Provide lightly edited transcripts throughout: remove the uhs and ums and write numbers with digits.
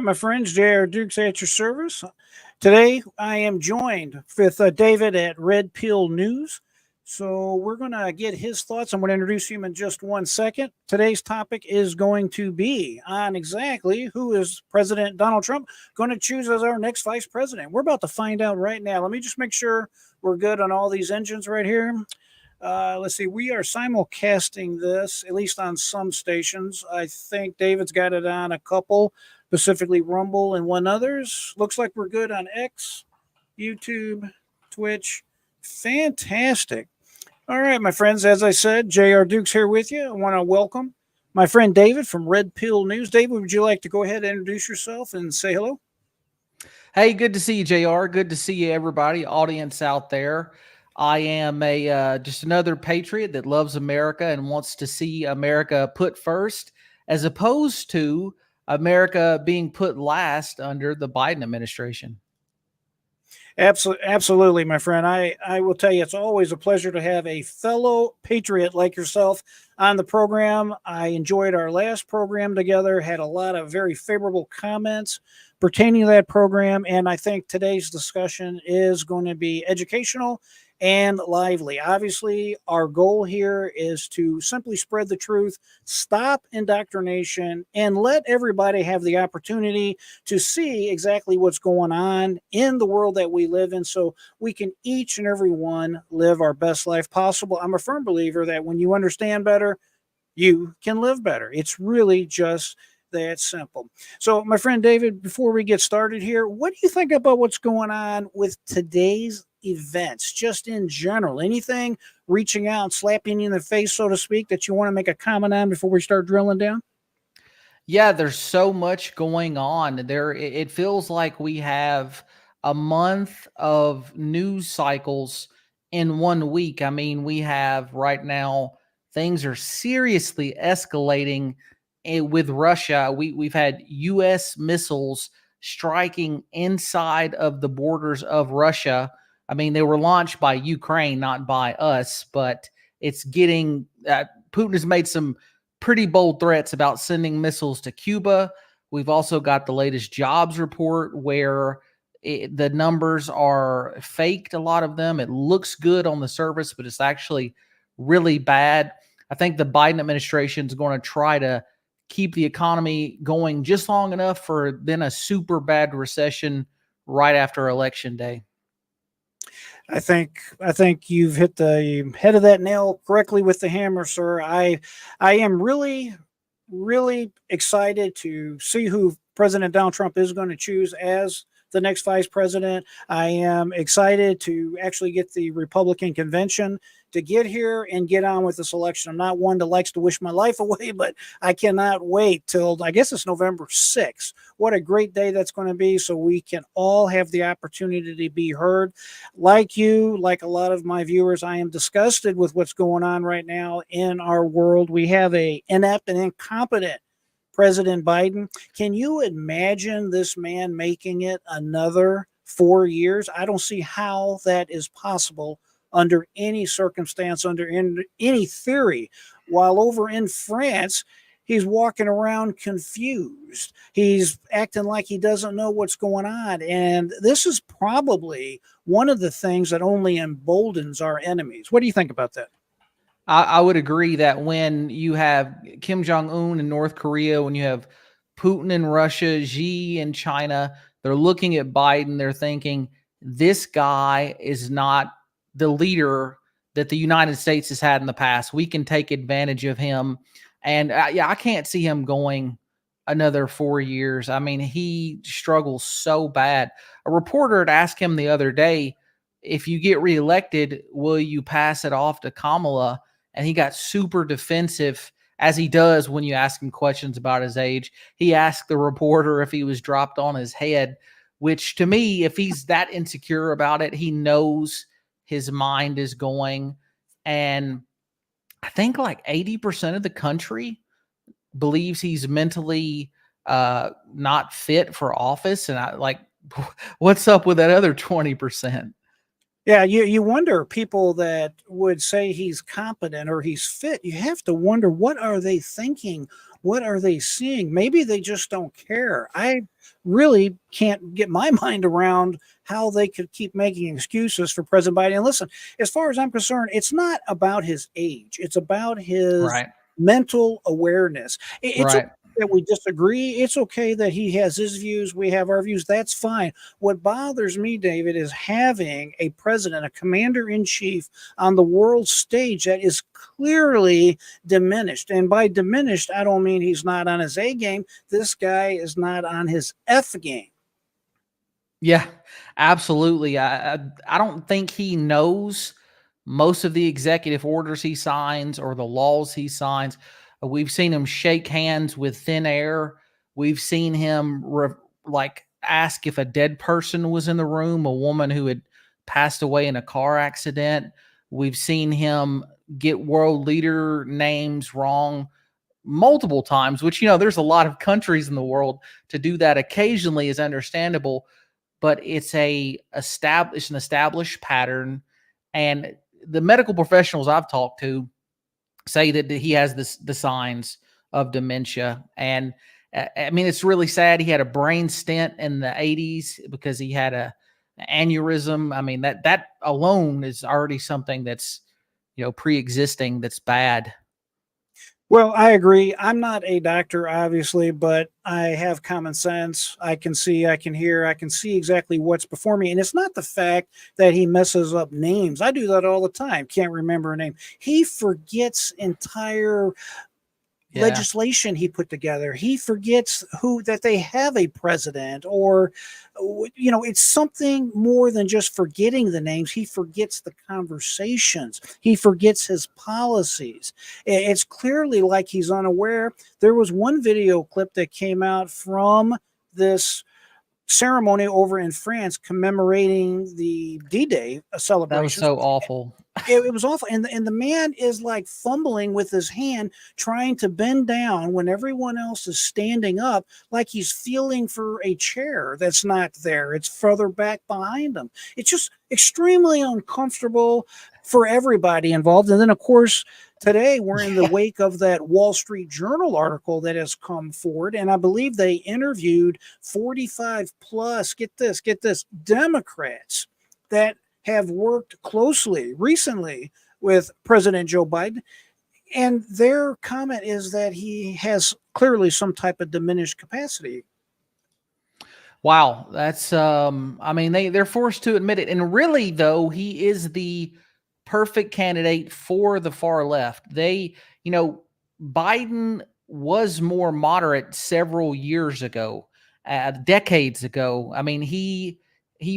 right, my friends, J.R. Dukes at your service. Today, I am joined with David at Red Pill News. So, we're going to get his thoughts. I'm going to introduce him in just 1 second. Today's topic is going to be on exactly who is President Donald Trump going to choose as our next vice president. We're about to find out right now. Let me just make sure we're good on all these engines right here. Let's see. We are simulcasting this, at least on some stations. I think David's got it on a couple, specifically Rumble and one others. Looks like we're good on X, YouTube, Twitch. Fantastic. All right, my friends. As I said, J.R. Dukes here with you. I want to welcome my friend David from Red Pill News. David, would you like to go ahead and introduce yourself and say hello? Hey, good to see you, JR. Good to see you, everybody, audience out there. I am just another patriot that loves America and wants to see America put first, as opposed to America being put last under the Biden administration. Absolutely, my friend. I will tell you, it's always a pleasure to have a fellow patriot like yourself on the program. I enjoyed our last program together, had a lot of very favorable comments pertaining to that program, and I think today's discussion is going to be educational and lively. Obviously, our goal here is to simply spread the truth, stop indoctrination, and let everybody have the opportunity to see exactly what's going on in the world that we live in so we can each and every one live our best life possible. I'm a firm believer that when you understand better, you can live better. It's really just that simple. So, my friend David, before we get started here, what do you think about what's going on with today's events, just in general? Anything reaching out and slapping you in the face, so to speak, that you want to make a comment on before we start drilling down? Yeah, there's so much going on. It feels like we have a month of news cycles in 1 week. I mean, we have right now things are seriously escalating with Russia. We've had U.S. missiles striking inside of the borders of Russia. I mean, they were launched by Ukraine, not by us, but it's getting Putin has made some pretty bold threats about sending missiles to Cuba. We've also got the latest jobs report where the numbers are faked, a lot of them. It looks good on the surface, but it's actually really bad. I think the Biden administration is going to try to keep the economy going just long enough for then a super bad recession right after Election Day. I think you've hit the head of that nail correctly with the hammer, sir. I am really excited to see who President Donald Trump is going to choose as the next vice president. I am excited to actually get the Republican convention to get here and get on with this election. I'm not one that likes to wish my life away, but I cannot wait till, I guess it's November 6th. What a great day that's going to be, so we can all have the opportunity to be heard. Like you, like a lot of my viewers, I am disgusted with what's going on right now in our world. We have a inept and incompetent President Biden. Can you imagine this man making it another 4 years? I don't see how that is possible under any circumstance, under any theory. While over in France, he's walking around confused. He's acting like he doesn't know what's going on. And this is probably one of the things that only emboldens our enemies. What do you think about that? I would agree that when you have Kim Jong-un in North Korea, when you have Putin in Russia, Xi in China, they're looking at Biden, they're thinking, this guy is not the leader that the United States has had in the past. We can take advantage of him. And I can't see him going another 4 years. I mean, he struggles so bad. A reporter had asked him the other day, if you get reelected, will you pass it off to Kamala? And he got super defensive, as he does when you ask him questions about his age. He asked the reporter if he was dropped on his head, which to me, if he's that insecure about it, he knows his mind is going. And I think like 80% of the country believes he's mentally not fit for office. And what's up with that other 20%? Yeah, you wonder people that would say he's competent or he's fit. You have to wonder, what are they thinking? What are they seeing? Maybe they just don't care. I really can't get my mind around how they could keep making excuses for President Biden. And listen, as far as I'm concerned, it's not about his age. It's about his Right. mental awareness. It's okay Right. that we disagree. It's okay that he has his views, we have our views. That's fine. What bothers me, David, is having a president, a commander in chief on the world stage that is clearly diminished. And by diminished, I don't mean he's not on his A game. This guy is not on his F game. Yeah, absolutely. I don't think he knows most of the executive orders he signs or the laws he signs. We've seen him shake hands with thin air. We've seen him like ask if a dead person was in the room, a woman who had passed away in a car accident. We've seen him get world leader names wrong multiple times, which, there's a lot of countries in the world. To do that occasionally is understandable, but it's an established pattern. And the medical professionals I've talked to say that he has the signs of dementia. And I mean, it's really sad. He had a brain stent in the 80s because he had an aneurysm. I mean, that alone is already something that's, pre-existing, that's bad. Well, I agree. I'm not a doctor, obviously, but I have common sense. I can see, I can hear, I can see exactly what's before me. And it's not the fact that he messes up names. I do that all the time. Can't remember a name. He forgets entire Yeah. legislation he put together. He forgets who that they have a president, or it's something more than just forgetting the names. He forgets the conversations. He forgets his policies. It's clearly like he's unaware. There was one video clip that came out from this ceremony over in France commemorating the D-Day That was celebrations. so awful. It was awful. And the man is like fumbling with his hand, trying to bend down when everyone else is standing up, like he's feeling for a chair that's not there. It's further back behind him. It's just extremely uncomfortable for everybody involved. And then, of course, today we're in the Yeah. wake of that Wall Street Journal article that has come forward. And I believe they interviewed 45 plus, get this, Democrats that have worked closely recently with President Joe Biden. And their comment is that he has clearly some type of diminished capacity. Wow, that's I mean, they're forced to admit it. And really though, he is the perfect candidate for the far left. You know, Biden was more moderate several years ago, decades ago. I mean, he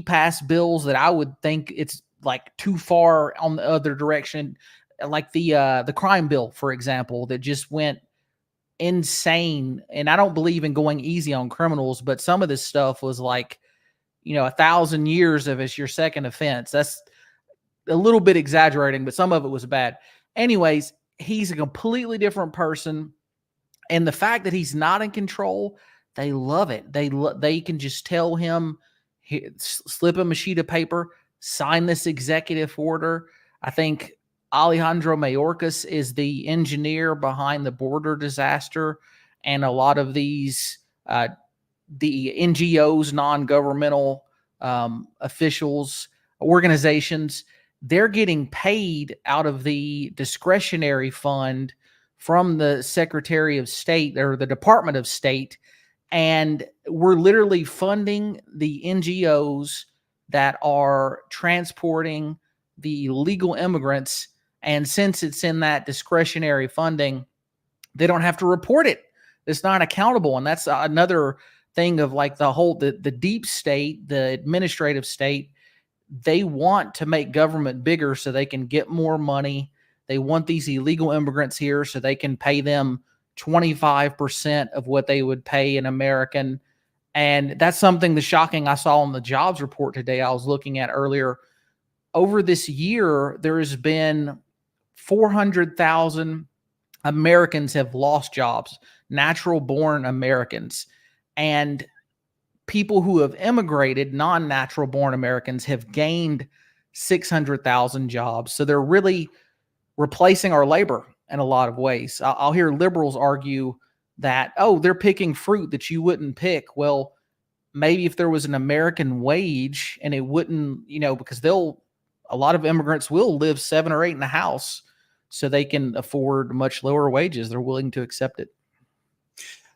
passed bills that I would think it's like too far on the other direction, like the crime bill, for example, that just went insane. And I don't believe in going easy on criminals, but some of this stuff was like, 1,000 years if it's your second offense. That's a little bit exaggerating, but some of it was bad. Anyways, he's a completely different person. And the fact that he's not in control, they love it. They can just tell him, slip him a sheet of paper, sign this executive order. I think Alejandro Mayorkas is the engineer behind the border disaster, and a lot of these the NGOs, non-governmental officials, organizations, they're getting paid out of the discretionary fund from the Secretary of State or the Department of State. And we're literally funding the NGOs that are transporting the illegal immigrants. And since it's in that discretionary funding, they don't have to report it. It's not accountable. And that's another thing of like the deep state, the administrative state. They want to make government bigger so they can get more money. They want these illegal immigrants here so they can pay them 25% of what they would pay an American. And that's something the shocking I saw on the jobs report today I was looking at earlier. Over this year, there has been 400,000 Americans have lost jobs, natural born Americans. And people who have immigrated, non natural born Americans, have gained 600,000 jobs. So they're really replacing our labor in a lot of ways. I'll hear liberals argue that, oh, they're picking fruit that you wouldn't pick. Well, maybe if there was an American wage and it wouldn't, because a lot of immigrants will live 7 or 8 in a house so they can afford much lower wages. They're willing to accept it.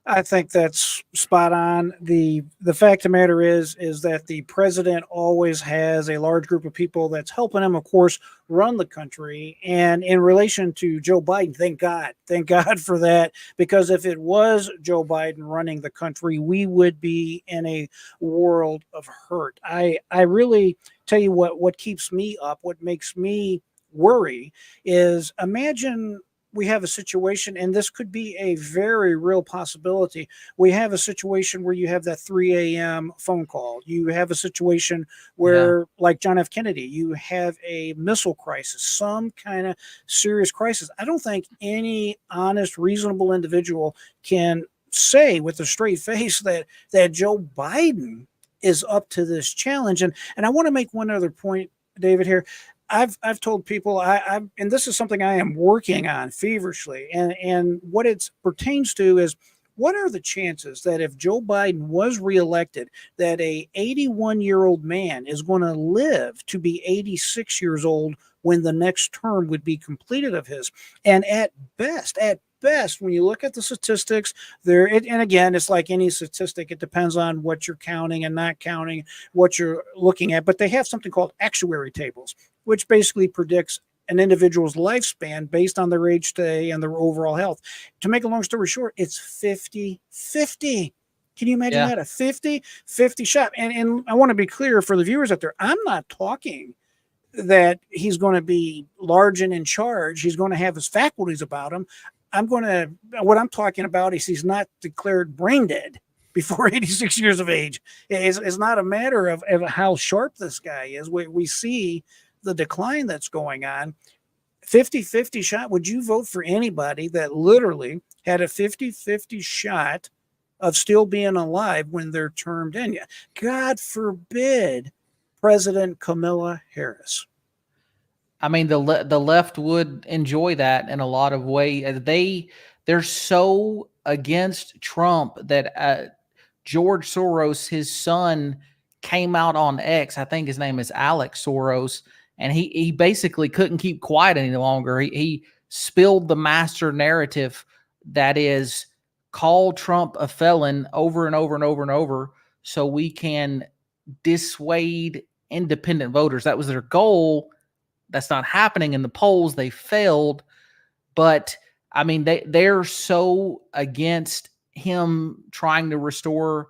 I think that's spot on. The fact of the matter is that the president always has a large group of people that's helping him, of course, run the country. And in relation to Joe Biden, thank God for that, because if it was Joe Biden running the country, we would be in a world of hurt. I really tell you what keeps me up, what makes me worry is, imagine we have a situation, and this could be a very real possibility. We have a situation where you have that 3 a.m. phone call. You have a situation where, like John F. Kennedy, you have a missile crisis, some kind of serious crisis. I don't think any honest, reasonable individual can say with a straight face that Joe Biden is up to this challenge. And I want to make one other point, David, here. I've told people and this is something I am working on feverishly, and what it pertains to is, what are the chances that if Joe Biden was reelected, that a 81-year-old man is going to live to be 86 years old when the next term would be completed of his? And at best, when you look at the statistics there, and again, it's like any statistic, it depends on what you're counting and not counting, what you're looking at, but they have something called actuary tables, which basically predicts an individual's lifespan based on their age today and their overall health. To make a long story short, it's 50-50. Can you imagine that? A 50-50 shot. And I want to be clear for the viewers out there, I'm not talking that he's going to be large and in charge. He's going to have his faculties about him. What I'm talking about is he's not declared brain dead before 86 years of age. It's not a matter of how sharp this guy is. We see the decline that's going on. 50-50 shot. Would you vote for anybody that literally had a 50-50 shot of still being alive when they're termed in? God forbid, President Kamala Harris. I mean, the left would enjoy that in a lot of ways. They're so against Trump that George Soros, his son, came out on X. I think his name is Alex Soros, and he basically couldn't keep quiet any longer. He spilled the master narrative that is, call Trump a felon over and over and over and over so we can dissuade independent voters. That was their goal. That's not happening in the polls. They failed. But I mean, they're so against him trying to restore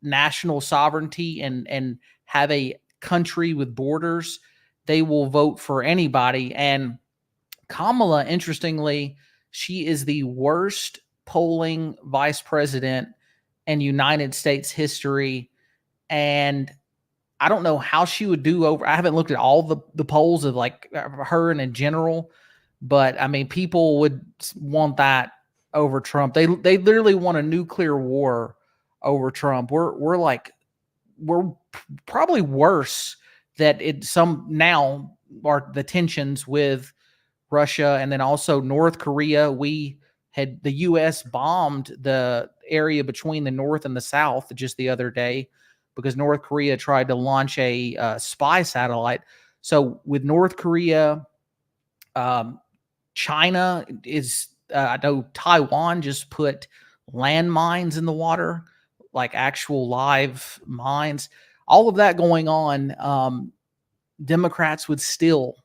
national sovereignty and have a country with borders. They will vote for anybody. And Kamala, interestingly, she is the worst polling vice president in United States history. And I don't know how she would do over. I haven't looked at all the polls of like her and in general, but I mean, people would want that over Trump. They literally want a nuclear war over Trump. We're probably worse that some now are the tensions with Russia and then also North Korea. The U.S. bombed the area between the North and the South just the other day, because North Korea tried to launch a spy satellite. So with North Korea, China is, I know Taiwan just put landmines in the water, like actual live mines. All of that going on, Democrats would still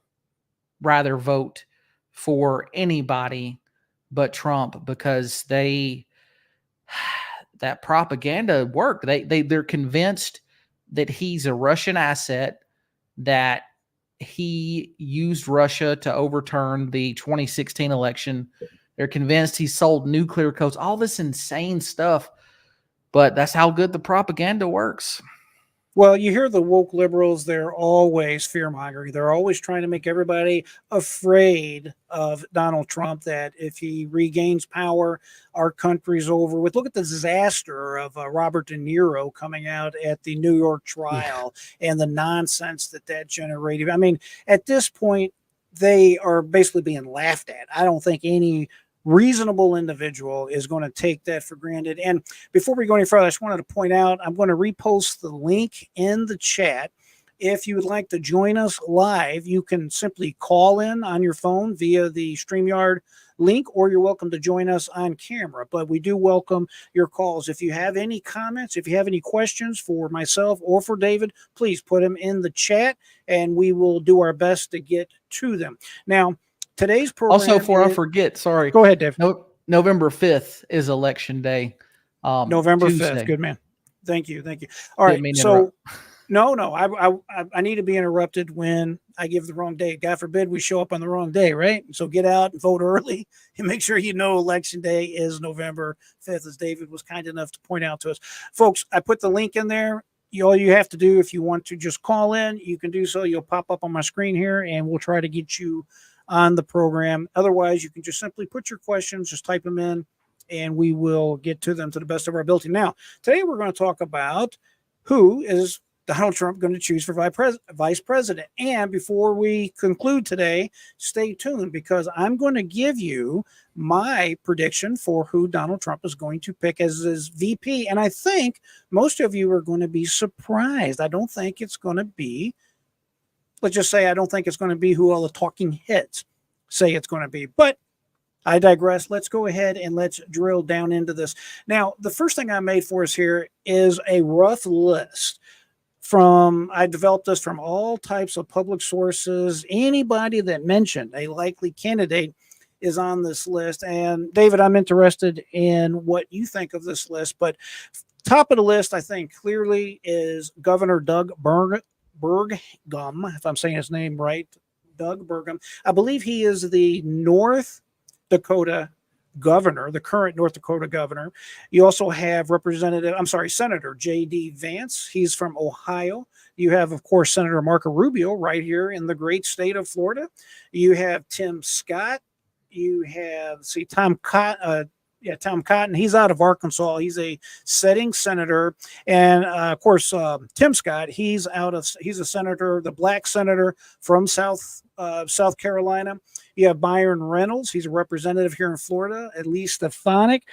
rather vote for anybody but Trump, because that propaganda worked. They're convinced that he's a Russian asset, that he used Russia to overturn the 2016 election. They're convinced he sold nuclear codes, all this insane stuff. But that's how good the propaganda works. Well, you hear the woke liberals, they're always fear mongering. They're always trying to make everybody afraid of Donald Trump, that if he regains power, our country's over with. Look at the disaster of Robert De Niro coming out at the New York Yeah. trial and the nonsense that that generated. I mean, at this point, they are basically being laughed at. I don't think any reasonable individual is going to take that for granted. And before we go any further, I just wanted to point out I'm going to repost the link in the chat. If you would like to join us live, you can simply call in on your phone via the StreamYard link, or you're welcome to join us on camera. But we do welcome your calls. If you have any comments, if you have any questions for myself or for David, please put them in the chat and we will do our best to get to them. Now, today's Also, program before I is, forget, sorry, go ahead, Dave. no, November 5th is election day. November 5th. Tuesday. Good man. Thank you. Thank you. All Didn't right. mean to So, interrupt. no, I need to be interrupted when I give the wrong date. God forbid we show up on the wrong day, right? So get out and vote early and make sure you know election day is November 5th, as David was kind enough to point out to us. Folks, I put the link in there. All you have to do, if you want to just call in, you can do so. You'll pop up on my screen here and we'll try to get you on the program. Otherwise, you can just simply put your questions, just type them in, and we will get to them to the best of our ability. Now, today we're going to talk about who is Donald Trump going to choose for vice president. And before we conclude today, stay tuned, because I'm going to give you my prediction for who Donald Trump is going to pick as his VP. And I think most of you are going to be surprised. I don't think it's going to be, let's just say, I don't think it's going to be who all the talking heads say it's going to be. But I digress. Let's go ahead and let's drill down into this. Now, the first thing I made for us here is a rough list. I developed this from all types of public sources. Anybody that mentioned a likely candidate is on this list. And David, I'm interested in what you think of this list. But top of the list, I think clearly, is Governor Doug Burgum, if I'm saying his name right. Doug Burgum. I believe he is the North Dakota governor, the current North Dakota governor. You also have Senator J.D. Vance. He's from Ohio. You have, of course, Senator Marco Rubio right here in the great state of Florida. You have Tim Scott. You have, Tom Cotton. Tom Cotton. He's out of Arkansas. He's a sitting senator. And of course, Tim Scott, he's a senator, the black senator from South Carolina. You have Byron Reynolds. He's a representative here in Florida. Elise Stefanik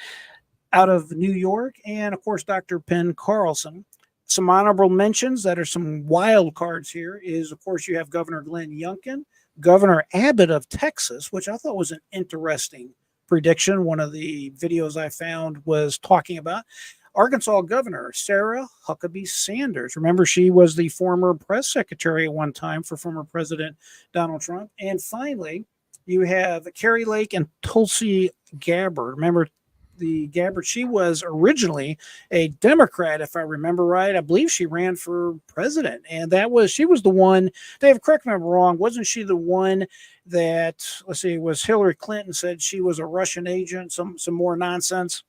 out of New York. And of course, Dr. Penn Carlson. Some honorable mentions that are some wild cards here is, of course, you have Governor Glenn Youngkin, Governor Abbott of Texas, which I thought was an interesting prediction. One of the videos I found was talking about Arkansas Governor Sarah Huckabee Sanders. Remember, she was the former press secretary at one time for former President Donald Trump. And finally, you have Kari Lake and Tulsi Gabbard. Remember, the Gabbard, she was originally a Democrat, if I remember right. I believe she ran for president, and she was the one. Dave, correct me if I'm wrong. Wasn't she the one that, let's see, was Hillary Clinton said she was a Russian agent? Some more nonsense.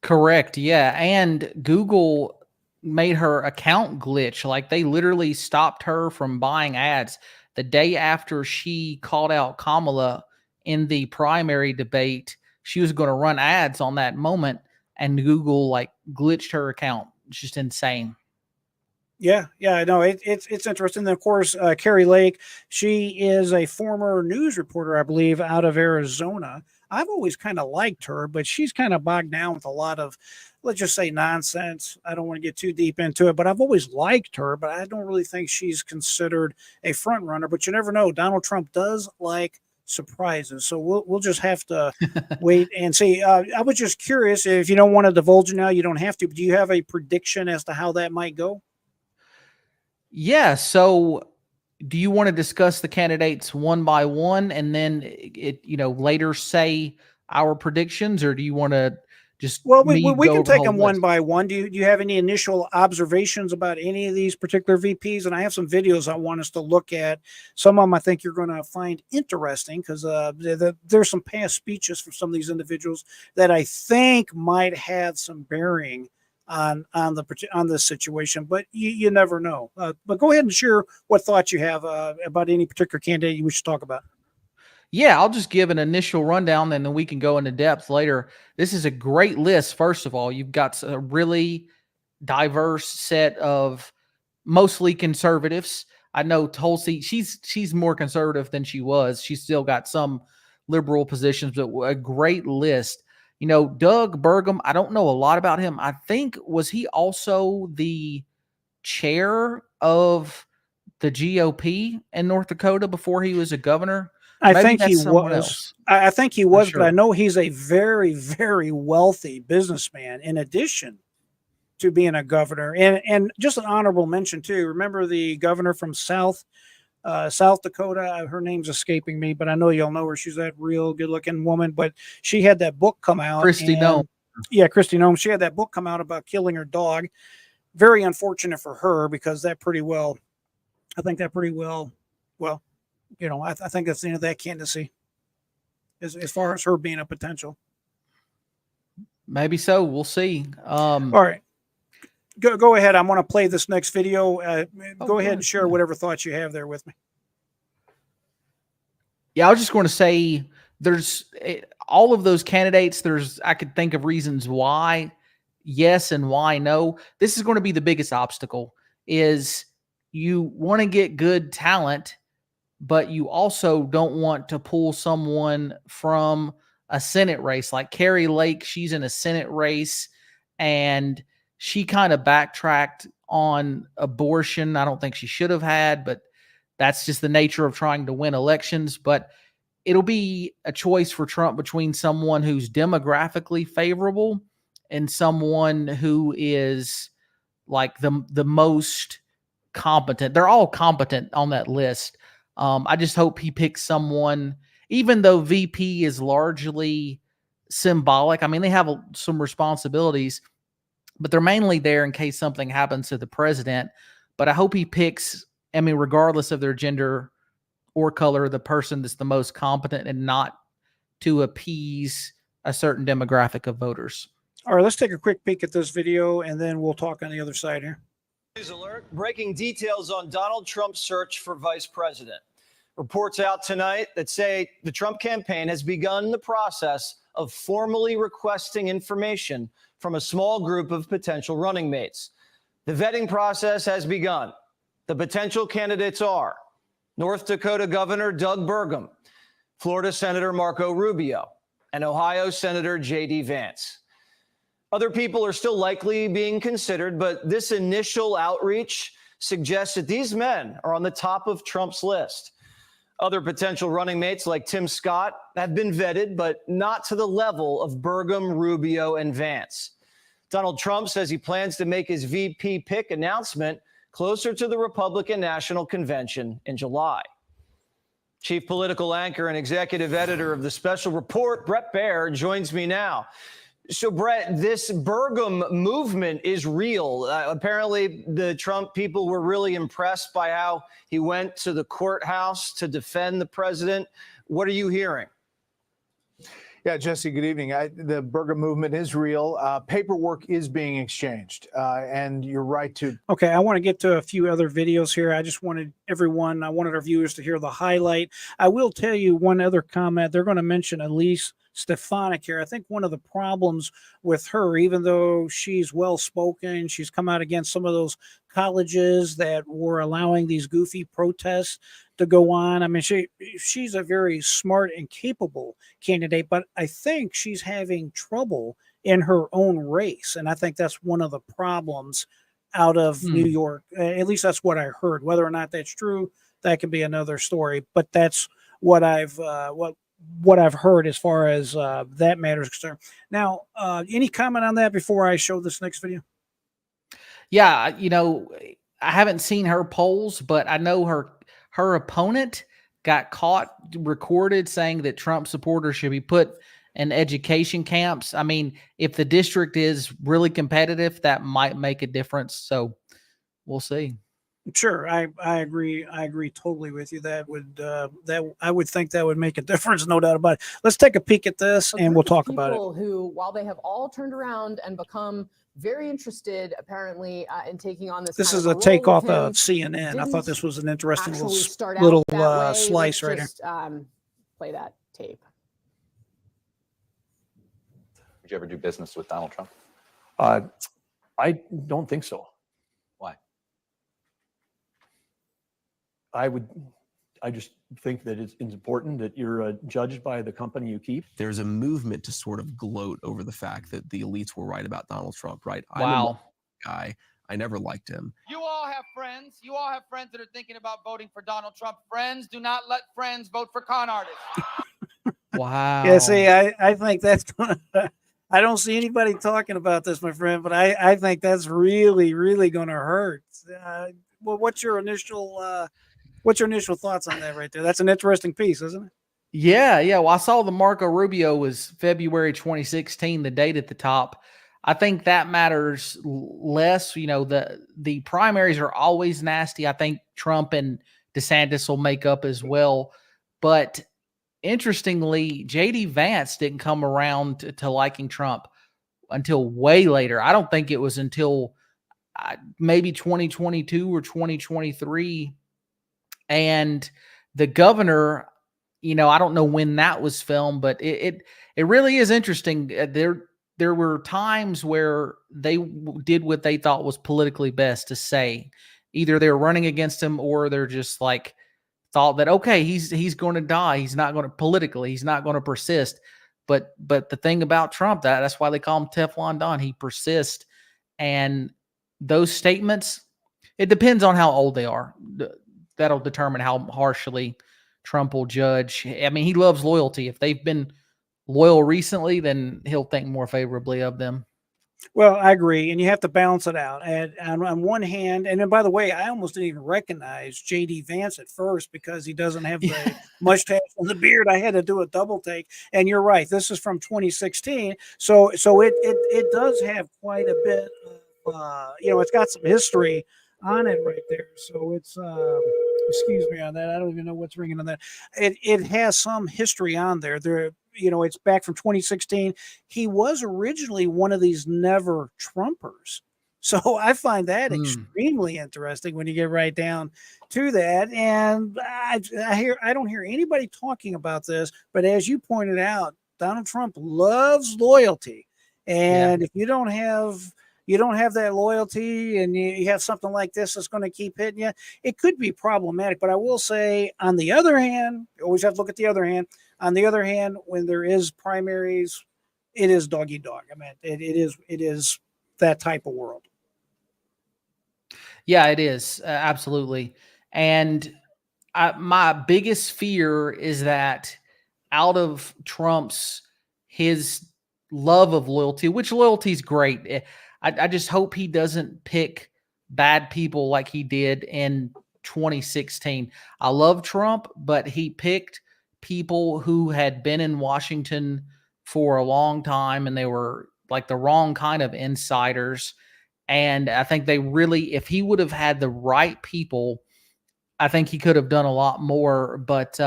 Correct. Yeah. And Google made her account glitch. Like, they literally stopped her from buying ads the day after she called out Kamala in the primary debate. She was going to run ads on that moment, and Google glitched her account. It's just insane. Yeah, I know it's interesting. And of course, Kari Lake, she is a former news reporter, I believe, out of Arizona. I've always kind of liked her, but she's kind of bogged down with a lot of, let's just say, nonsense. I don't want to get too deep into it, but I've always liked her, but I don't really think she's considered a front runner. But you never know. Donald Trump does like surprises, so we'll just have to wait and see. I was just curious, if you don't want to divulge it now, you don't have to. But do you have a prediction as to how that might go? Yeah. So, do you want to discuss the candidates one by one and then later say our predictions, or do you want to just Well, me we go can over the take whole them one list? by one. Do you have any initial observations about any of these particular VPs? And I have some videos I want us to look at. Some of them I think you're going to find interesting, because there's some past speeches from some of these individuals that I think might have some bearing on this situation, but you never know. But go ahead and share what thoughts you have about any particular candidate you wish to talk about. Yeah, I'll just give an initial rundown and then we can go into depth later. This is a great list. First of all, you've got a really diverse set of mostly conservatives. I know Tulsi, she's more conservative than she was. She's still got some liberal positions, but a great list. Doug Burgum, I don't know a lot about him. I think, was he also the chair of the GOP in North Dakota before he was a governor? I Maybe think he that's someone was. else. I think he Not was, but I sure. know he's a very, very wealthy businessman in addition to being a governor. And just an honorable mention too. Remember the governor from South Dakota? Her name's escaping me, but I know y'all know her. She's that real good looking woman, but she had that book come out. Christy Nome. And yeah, Christy Nome. She had that book come out about killing her dog. Very unfortunate for her because I think that pretty well, I think that's the end of that candidacy as far as her being a potential. Maybe so. We'll see. All right. Go ahead. I'm going to play this next video. Go ahead and share Yeah. whatever thoughts you have there with me. Yeah, I was just going to say there's all of those candidates. I could think of reasons why yes and why no. This is going to be the biggest obstacle is you want to get good talent, but you also don't want to pull someone from a Senate race like Carrie Lake. She's in a Senate race and she kind of backtracked on abortion. I don't think she should have had, but that's just the nature of trying to win elections. But it'll be a choice for Trump between someone who's demographically favorable and someone who is like the most competent. They're all competent on that list. I just hope he picks someone, even though VP is largely symbolic. I mean, they have some responsibilities, but they're mainly there in case something happens to the president. But I hope he picks, regardless of their gender or color, the person that's the most competent and not to appease a certain demographic of voters. All right, let's take a quick peek at this video and then we'll talk on the other side here. News alert, breaking details on Donald Trump's search for vice president. Reports out tonight that say the Trump campaign has begun the process of formally requesting information from a small group of potential running mates. The vetting process has begun. The potential candidates are North Dakota Governor Doug Burgum, Florida Senator Marco Rubio, and Ohio Senator J.D. Vance. Other people are still likely being considered, but this initial outreach suggests that these men are on the top of Trump's list. Other potential running mates like Tim Scott have been vetted, but not to the level of Burgum, Rubio, and Vance. Donald Trump says he plans to make his VP pick announcement closer to the Republican National Convention in July. Chief political anchor and executive editor of the Special Report, Brett Baer, joins me now. So, Brett, this Burgum movement is real. Apparently, the Trump people were really impressed by how he went to the courthouse to defend the president. What are you hearing? Yeah, Jesse, good evening. The Burgum movement is real. Paperwork is being exchanged, and you're right to. Okay, I want to get to a few other videos here. I wanted our viewers to hear the highlight. I will tell you one other comment. They're going to mention Elise Stefanik here. I think one of the problems with her, even though she's well-spoken, she's come out against some of those colleges that were allowing these goofy protests to go on. I mean, she's a very smart and capable candidate, but I think she's having trouble in her own race. And I think that's one of the problems out of New York. At least that's what I heard. Whether or not that's true, that could be another story. But that's what I've heard as far as that matter is concerned. Now, any comment on that before I show this next video? Yeah, I haven't seen her polls, but I know her opponent got caught recorded saying that Trump supporters should be put in education camps. I mean, if the district is really competitive, that might make a difference. So we'll see. Sure, I agree. I agree totally with you. That I would think that would make a difference, no doubt about it. Let's take a peek at this, and we'll talk about it. People who, while they have all turned around and become very interested, apparently, in taking on this. This kind is of a role takeoff with him, of CNN. I thought this was an interesting actually start out little that way. slice Let's right here. just, play that tape. Would you ever do business with Donald Trump? I don't think so. Why? I just think that it's important that you're judged by the company you keep. There's a movement to sort of gloat over the fact that the elites were right about Donald Trump, right? Wow. I'm a guy. I never liked him. You all have friends. You all have friends that are thinking about voting for Donald Trump. Friends, do not let friends vote for con artists. Wow. Yeah, see, I think that's gonna. I don't see anybody talking about this, my friend, but I think that's really, really going to hurt. Well, what's your initial thoughts on that right there? That's an interesting piece, isn't it? Yeah. Well, I saw the Marco Rubio was February 2016, the date at the top. I think that matters less. You know, the primaries are always nasty. I think Trump and DeSantis will make up as well. But interestingly, J.D. Vance didn't come around to liking Trump until way later. I don't think it was until maybe 2022 or 2023. And the governor, you know, I don't know when that was filmed, but it really is interesting. There were times where they did what they thought was politically best to say. Either they're running against him or they're just like thought that, okay, he's going to die. He's not going to politically, he's not going to persist. But the thing about Trump, that's why they call him Teflon Don. He persists. And those statements, it depends on how old they are. That'll determine how harshly Trump will judge. I mean, he loves loyalty. If they've been loyal recently, then he'll think more favorably of them. Well, I agree, and you have to balance it out. And on one hand, and then by the way, I almost didn't even recognize J.D. Vance at first because he doesn't have the mustache and the beard. I had to do a double take. And you're right, this is from 2016, so it does have quite a bit of, it's got some history on it right there. So it's excuse me on that. I don't even know what's ringing on that. It has some history on there. It's back from 2016. He was originally one of these never Trumpers. So I find that extremely interesting when you get right down to that. And I don't hear anybody talking about this, but as you pointed out, Donald Trump loves loyalty. And if you don't have that loyalty and you have something like this that's going to keep hitting you, it could be problematic. But I will say, on the other hand, you always have to look at the other hand. On the other hand, when there is primaries, it is dog eat dog. I mean, it is that type of world. Yeah, it is. Absolutely. And my biggest fear is that out of his love of loyalty, which loyalty is great, I just hope he doesn't pick bad people like he did in 2016. I love Trump, but he picked people who had been in Washington for a long time, and they were like the wrong kind of insiders. And I think if he would have had the right people, I think he could have done a lot more. But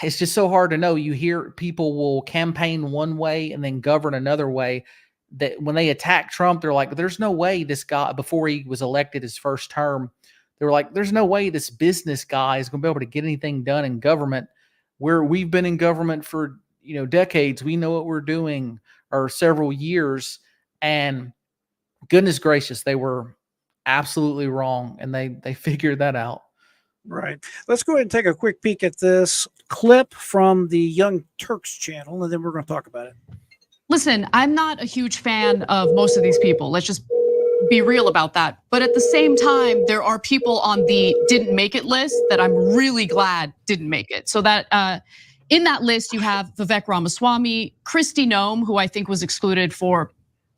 it's just so hard to know. You hear people will campaign one way and then govern another way. That when they attack Trump, they're like, there's no way this guy, before he was elected his first term, they were like, there's no way this business guy is going to be able to get anything done in government where we've been in government for, decades. We know what we're doing, or several years. And goodness gracious, they were absolutely wrong. And they figured that out. Right. Let's go ahead and take a quick peek at this clip from the Young Turks channel, and then we're going to talk about it. Listen, I'm not a huge fan of most of these people. Let's just be real about that. But at the same time, there are people on the didn't make it list that I'm really glad didn't make it. So that in that list, you have Vivek Ramaswamy, Kristi Noem, who I think was excluded for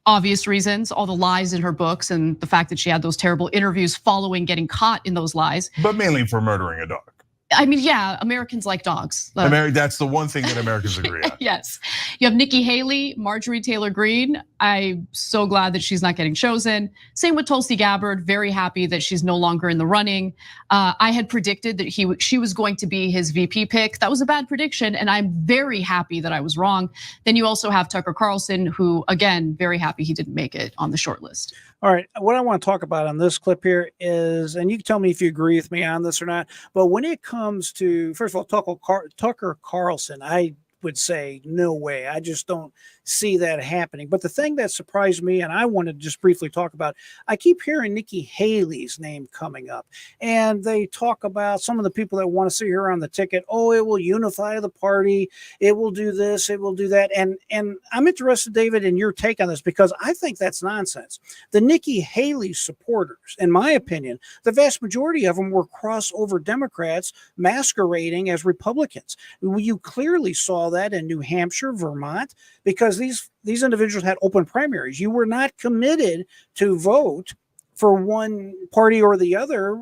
obvious reasons, all the lies in her books and the fact that she had those terrible interviews following getting caught in those lies. But mainly for murdering a dog. I mean, yeah, Americans like dogs. That's the one thing that Americans agree on. Yes. You have Nikki Haley, Marjorie Taylor Greene. I'm so glad that she's not getting chosen. Same with Tulsi Gabbard. Very happy that she's no longer in the running. I had predicted that she was going to be his VP pick. That was a bad prediction, and I'm very happy that I was wrong. Then you also have Tucker Carlson, who, again, very happy he didn't make it on the short list. All right, what I want to talk about on this clip here is, and you can tell me if you agree with me on this or not, but when it comes to, first of all, Tucker Carlson, I would say no way. I just don't see that happening. But the thing that surprised me, and I want to just briefly talk about, I keep hearing Nikki Haley's name coming up, and they talk about some of the people that want to see her on the ticket. Oh, it will unify the party. It will do this. It will do that. And I'm interested, David, in your take on this, because I think that's nonsense. The Nikki Haley supporters, in my opinion, the vast majority of them were crossover Democrats masquerading as Republicans. You clearly saw that in New Hampshire, Vermont, because these individuals had open primaries. You were not committed to vote for one party or the other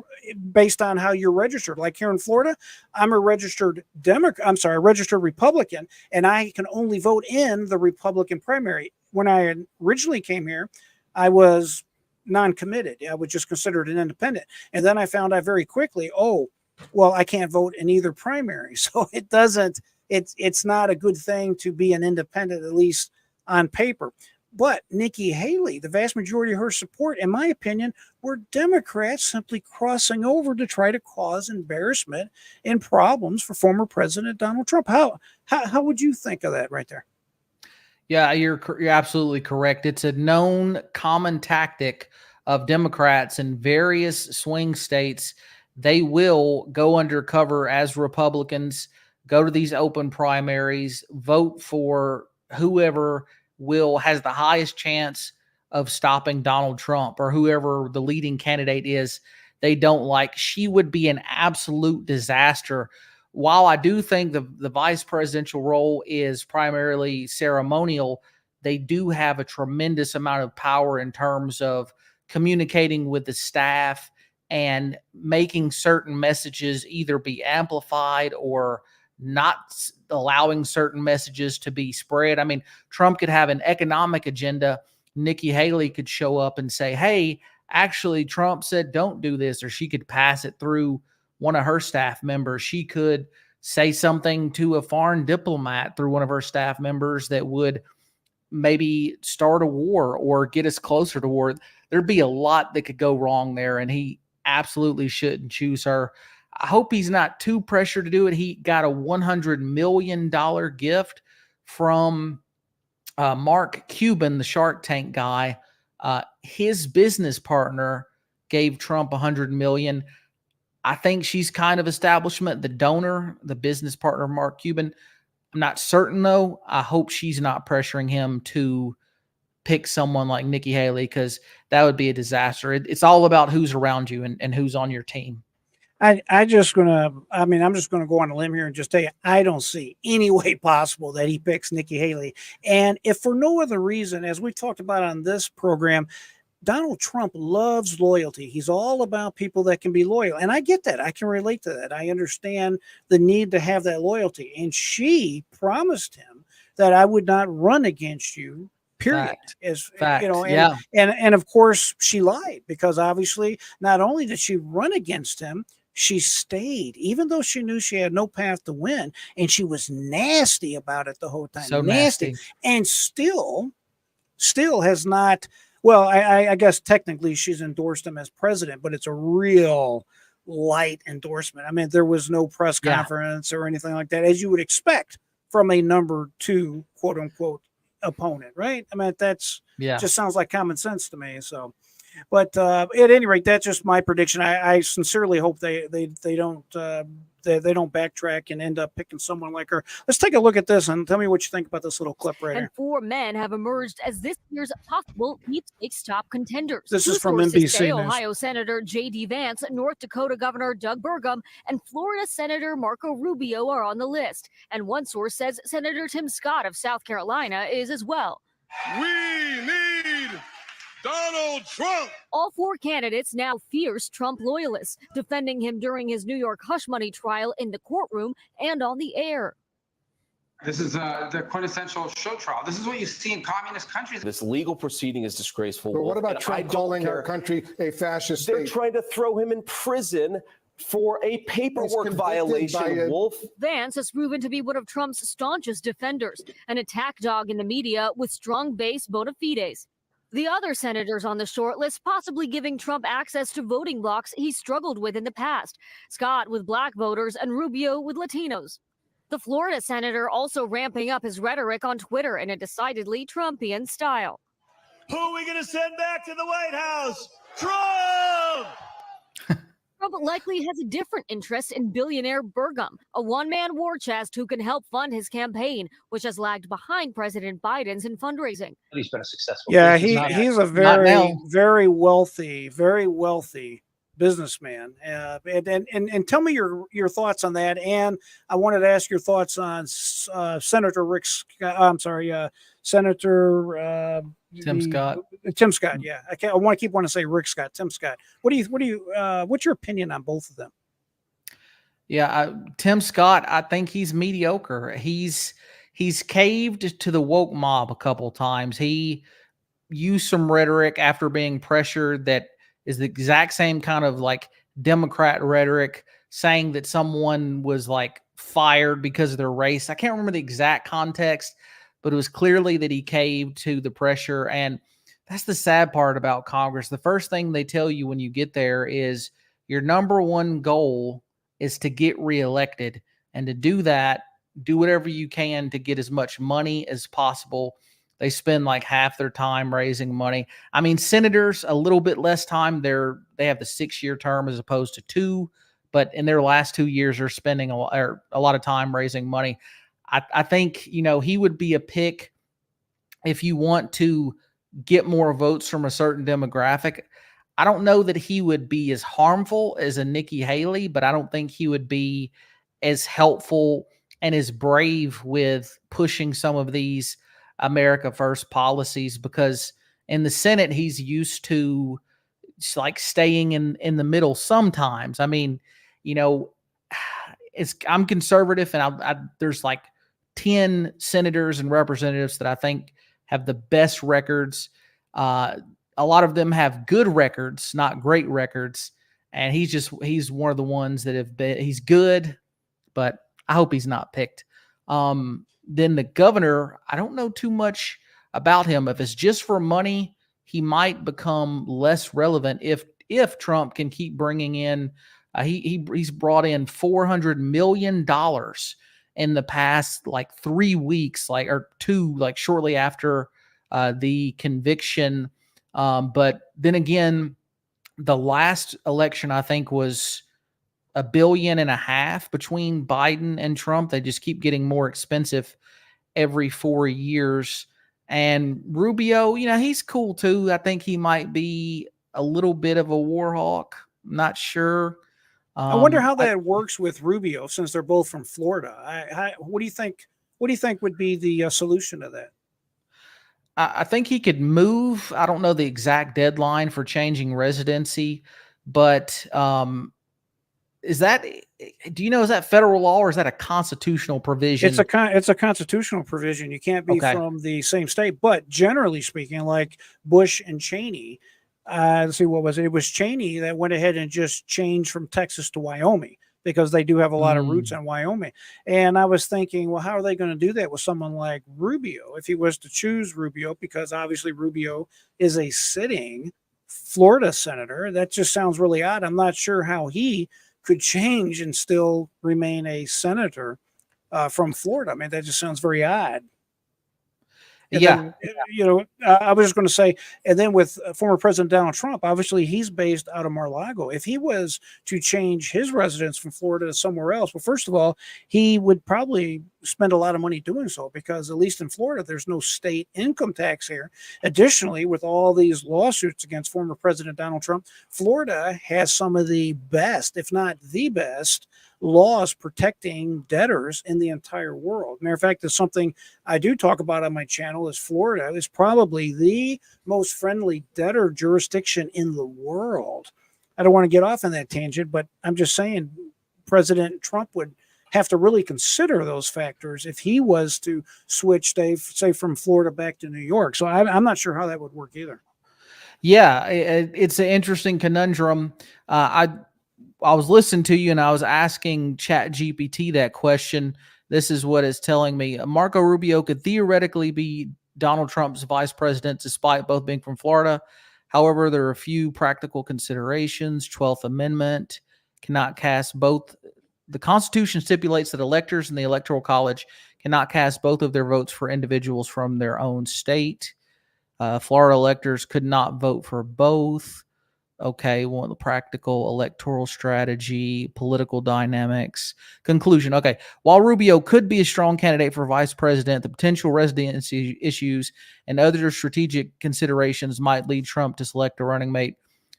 based on how you're registered. Like here in Florida, I'm a registered Republican, and I can only vote in the Republican primary. When I originally came here, I was non-committed. I was just considered an independent. And then I found out very quickly, oh, well, I can't vote in either primary. So it's not a good thing to be an independent, at least on paper. But Nikki Haley, the vast majority of her support, in my opinion, were Democrats simply crossing over to try to cause embarrassment and problems for former President Donald Trump. How would you think of that right there? Yeah, you're absolutely correct. It's a known common tactic of Democrats in various swing states. They will go undercover as Republicans, go to these open primaries, vote for whoever has the highest chance of stopping Donald Trump, or whoever the leading candidate is they don't like. She would be an absolute disaster. While I do think the vice presidential role is primarily ceremonial, they do have a tremendous amount of power in terms of communicating with the staff and making certain messages either be amplified or not allowing certain messages to be spread. I mean, Trump could have an economic agenda. Nikki Haley could show up and say, hey, actually, Trump said don't do this, or she could pass it through one of her staff members. She could say something to a foreign diplomat through one of her staff members that would maybe start a war or get us closer to war. There'd be a lot that could go wrong there, and he absolutely shouldn't choose her. I hope he's not too pressured to do it. He got a $100 million gift from Mark Cuban, the Shark Tank guy. His business partner gave Trump $100 million. I think she's kind of establishment. The donor, the business partner of Mark Cuban, I'm not certain though. I hope she's not pressuring him to pick someone like Nikki Haley, because that would be a disaster. It's all about who's around you and who's on your team. I'm just going to go on a limb here and just tell you, I don't see any way possible that he picks Nikki Haley. And if for no other reason, as we talked about on this program, Donald Trump loves loyalty. He's all about people that can be loyal. And I get that. I can relate to that. I understand the need to have that loyalty. And she promised him that I would not run against you. Period. Fact. You know, and, Yeah. and of course she lied, because obviously not only did she run against him, she stayed, even though she knew she had no path to win, and she was nasty about it the whole time. So nasty. And still has not. Well, I guess technically she's endorsed him as president, but it's a real light endorsement. I mean, there was no press conference or anything like that, as you would expect from a number 2, quote unquote, opponent, right? I mean, that's just sounds like common sense to me. So, but at any rate, that's just my prediction. I sincerely hope they don't backtrack and end up picking someone like her. Let's take a look at this and tell me what you think about this little clip right here. And 4 men have emerged as this year's possible sweepstakes top contenders. This 2 is from sources NBC say News. Ohio Senator J.D. Vance, North Dakota Governor Doug Burgum, and Florida Senator Marco Rubio are on the list. And one source says Senator Tim Scott of South Carolina is as well. We need Donald Trump. All four candidates now fierce Trump loyalists, defending him during his New York hush money trial in the courtroom and on the air. This is the quintessential show trial. This is what you see in communist countries. This legal proceeding is disgraceful. But what about and I Trump don't calling care. our country a fascist They're state? trying to throw him in prison for a paperwork violation, Wolf. Vance has proven to be one of Trump's staunchest defenders, an attack dog in the media with strong base bona fides. The other senators on the short list possibly giving Trump access to voting blocs he struggled with in the past. Scott with black voters and Rubio with Latinos. The Florida senator also ramping up his rhetoric on Twitter in a decidedly Trumpian style. Who are we going to send back to the White House? Trump! Trump likely has a different interest in billionaire Burgum, a one-man war chest who can help fund his campaign, which has lagged behind President Biden's in fundraising. He's been a successful. Yeah, businessman. he's a very wealthy businessman. And tell me your thoughts on that. And I wanted to ask your thoughts on Senator Rick Scott. I'm sorry, Senator Tim Scott. Tim Scott. Yeah, I want to keep wanting to say Rick Scott. Tim Scott. What's your opinion on both of them? Yeah, Tim Scott, I think he's mediocre. He's caved to the woke mob a couple times. He used some rhetoric after being pressured that is the exact same kind of like Democrat rhetoric, saying that someone was like fired because of their race. I can't remember the exact context, but it was clearly that he caved to the pressure. And that's the sad part about Congress. The first thing they tell you when you get there is your number one goal is to get reelected. And to do that, do whatever you can to get as much money as possible. They spend like half their time raising money. I mean, senators, a little bit less time. They have the 6-year term as opposed to 2, but in their last 2 years, they're spending a lot of time raising money. I think, he would be a pick if you want to get more votes from a certain demographic. I don't know that he would be as harmful as a Nikki Haley, but I don't think he would be as helpful and as brave with pushing some of these America First policies, because in the Senate, he's used to like staying in the middle sometimes. I mean, I'm conservative, and there's like 10 senators and representatives that I think have the best records. A lot of them have good records, not great records. And he's one of the ones that he's good, but I hope he's not picked. Then the governor, I don't know too much about him. If it's just for money, he might become less relevant if Trump can keep bringing in. He's brought in $400 million in the past like 3 weeks, or 2, shortly after the conviction. But then again, the last election I think was $1.5 billion between Biden and Trump. They just keep getting more expensive every 4 years. And Rubio, he's cool too. I think he might be a little bit of a war hawk. I'm not sure. I wonder how that works with Rubio, since they're both from Florida. What do you think? What do you think would be the solution to that? I think he could move. I don't know the exact deadline for changing residency, but is that federal law, or is that a constitutional provision? It's a constitutional provision. You can't be from the same state, but generally speaking, like Bush and Cheney, let's see, what was it? It was Cheney that went ahead and just changed from Texas to Wyoming, because they do have a lot of roots in Wyoming. And I was thinking, well, how are they going to do that with someone like Rubio, if he was to choose Rubio, because obviously Rubio is a sitting Florida senator? That just sounds really odd. I'm not sure how he could change and still remain a senator from Florida. I mean, that just sounds very odd. And then, I was just going to say, and then with former President Donald Trump, obviously he's based out of Mar-a-Lago. If he was to change his residence from Florida to somewhere else, well, first of all, he would probably spend a lot of money doing so, because at least in Florida, there's no state income tax here. Additionally, with all these lawsuits against former President Donald Trump, Florida has some of the best, if not the best, laws protecting debtors in the entire world. Matter of fact, it's something I do talk about on my channel. Is Florida is probably the most friendly debtor jurisdiction in the world. I don't want to get off on that tangent, but I'm just saying President Trump would have to really consider those factors if he was to switch, say from Florida back to New York. So I'm not sure how that would work either. Yeah, it's an interesting conundrum. I was listening to you and I was asking ChatGPT that question. This is what it's telling me. Marco Rubio could theoretically be Donald Trump's vice president despite both being from Florida. However, there are a few practical considerations. 12th Amendment cannot cast both. The Constitution stipulates that electors in the Electoral College cannot cast both of their votes for individuals from their own state. Florida electors could not vote for both. Okay, well, the practical electoral strategy, political dynamics, conclusion. Okay, while Rubio could be a strong candidate for vice president, the potential residency issues and other strategic considerations might lead Trump to select a running mate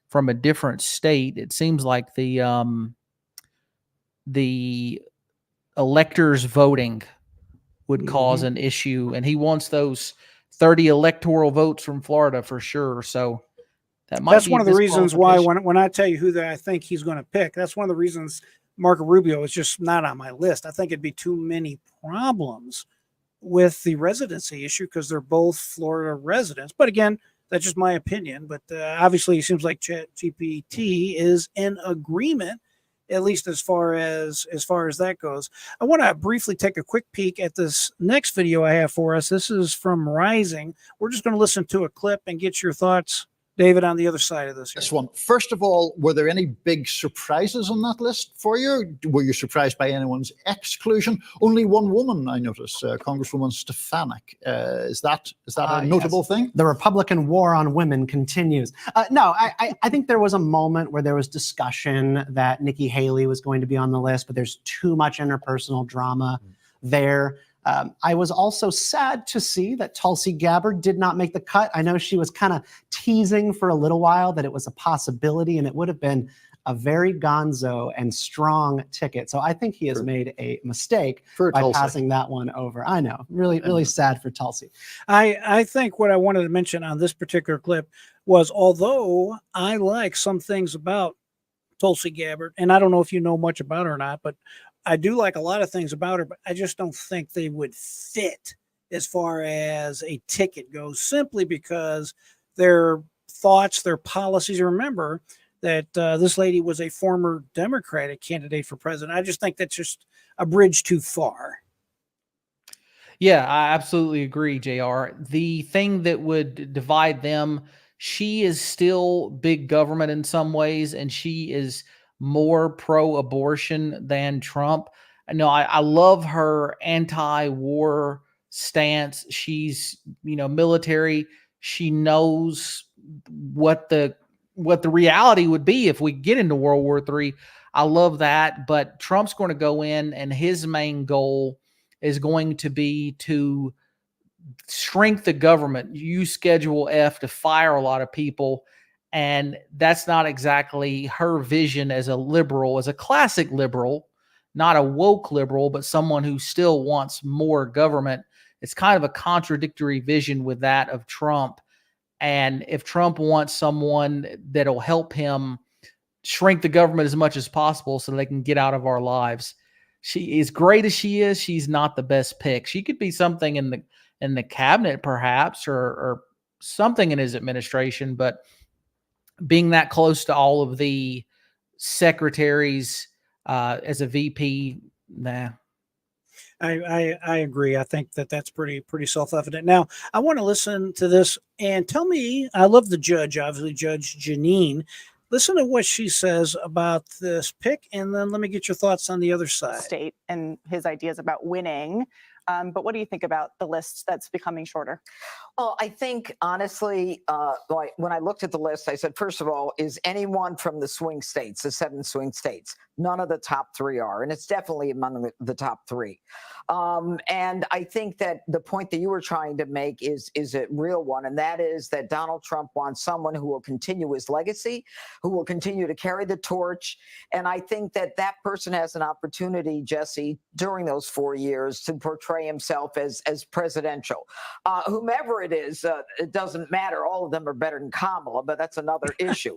from a different state. It seems like the electors voting would cause an issue, and he wants those 30 electoral votes from Florida for sure. So that might That's be one of the reasons why disqualification. when I tell you who I think he's going to pick, that's one of the reasons Marco Rubio is just not on my list. I think it'd be too many problems with the residency issue because they're both Florida residents. But again, that's just my opinion. But obviously, it seems like ChatGPT is in agreement, at least as far as that goes. I want to briefly take a quick peek at this next video I have for us. This is from Rising. We're just going to listen to a clip and get your thoughts, David, on the other side of this. This one. First of all, were there any big surprises on that list for you? Were you surprised by anyone's exclusion? Only one woman, I noticed, Congresswoman Stefanik. Is that a notable thing? The Republican war on women continues. No, I think there was a moment where there was discussion that Nikki Haley was going to be on the list, but there's too much interpersonal drama there. I was also sad to see that Tulsi Gabbard did not make the cut. I know she was kind of teasing for a little while that it was a possibility, and it would have been a very gonzo and strong ticket. So I think he has made a mistake by passing that one over. I know, really sad for Tulsi. I think what I wanted to mention on this particular clip was, although I like some things about Tulsi Gabbard, and I don't know if you know much about her or not, but I do like a lot of things about her, but I just don't think they would fit as far as a ticket goes, simply because their thoughts, their policies. Remember that this lady was a former Democratic candidate for president. I just think that's just a bridge too far. Yeah, I absolutely agree, JR. The thing that would divide them, she is still big government in some ways, and she is more pro-abortion than Trump. No, I love her anti-war stance. She's, military. She knows what the reality would be if we get into World War III. I love that. But Trump's going to go in, and his main goal is going to be to shrink the government, use Schedule F to fire a lot of people. And that's not exactly her vision as a liberal, as a classic liberal, not a woke liberal, but someone who still wants more government. It's kind of a contradictory vision with that of Trump. And if Trump wants someone that'll help him shrink the government as much as possible so they can get out of our lives, she is great as she is. She's not the best pick. She could be something in the cabinet, perhaps, or something in his administration, but being that close to all of the secretaries as a VP, nah. I agree. I think that's pretty self-evident. Now, I want to listen to this and tell me, I love the judge, obviously, Judge Janine. Listen to what she says about this pick, and then let me get your thoughts on the other side. State and his ideas about winning. But what do you think about the list that's becoming shorter? Well, I think, honestly, when I looked at the list, I said, first of all, is anyone from the swing states, the 7 swing states? None of the top three are, and it's definitely among the top three. And I think that the point that you were trying to make is a real one, and that is that Donald Trump wants someone who will continue his legacy, who will continue to carry the torch. And I think that that person has an opportunity, Jesse, during those 4 years to portray himself as presidential. Whomever it is, it doesn't matter. All of them are better than Kamala, but that's another issue.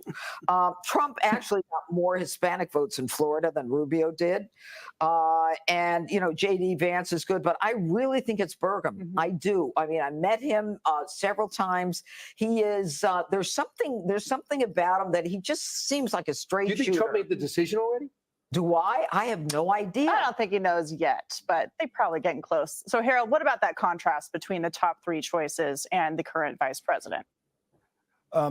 Trump actually got more Hispanic votes in Florida than Rubio did. And, you know, J.D. Vance is good, but I really think it's Burgum. I do. I mean, I met him several times. He is, there's something about him that he just seems like a straight Do you think shooter. Trump made the decision already? Do I? I have no idea. I don't think he knows yet, but they're probably getting close. So, Harold, what about that contrast between the top three choices and the current vice president?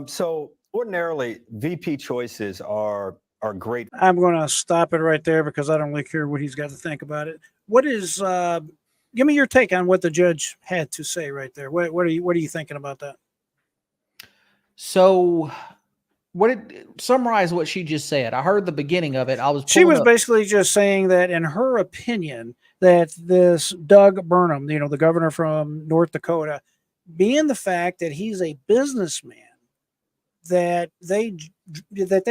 So ordinarily, VP choices are great. I'm going to stop it right there because I don't really care what he's got to think about it. What is? Give me your take on what the judge had to say right there. What are you thinking about that? So, summarize what she just said? I heard the beginning of it. She was basically just saying that, in her opinion, that this Doug Burnham, you know, the governor from North Dakota, being the fact that he's a businessman, that they